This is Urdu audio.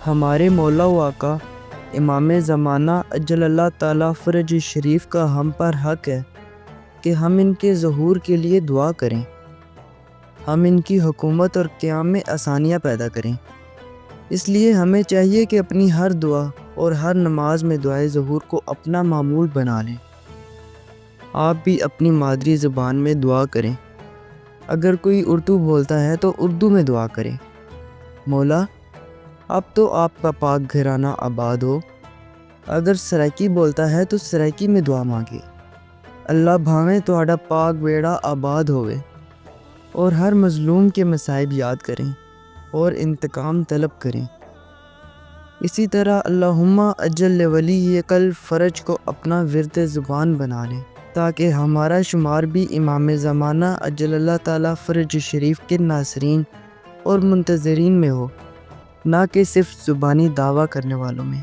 ہمارے مولا و آقا امام زمانہ اجل اللہ تعالیٰ فرج شریف کا ہم پر حق ہے کہ ہم ان کے ظہور کے لیے دعا کریں، ہم ان کی حکومت اور قیام میں آسانیاں پیدا کریں۔ اس لیے ہمیں چاہیے کہ اپنی ہر دعا اور ہر نماز میں دعائے ظہور کو اپنا معمول بنا لیں۔ آپ بھی اپنی مادری زبان میں دعا کریں۔ اگر کوئی اردو بولتا ہے تو اردو میں دعا کریں۔ مولا، اب تو آپ کا پاک گھرانہ آباد ہو۔ اگر سرائکی بولتا ہے تو سرائکی میں دعا مانگے۔ اللہ بھاویں تہاڈا پاک بیڑا آباد ہوئے، اور ہر مظلوم کے مصائب یاد کریں اور انتقام طلب کریں۔ اسی طرح اللہم اجل ولیک الفرج کو اپنا ورد زبان بنا لیں، تاکہ ہمارا شمار بھی امام زمانہ اجل اللہ تعالیٰ فرج شریف کے ناصرین اور منتظرین میں ہو، نہ کہ صرف زبانی دعویٰ کرنے والوں میں۔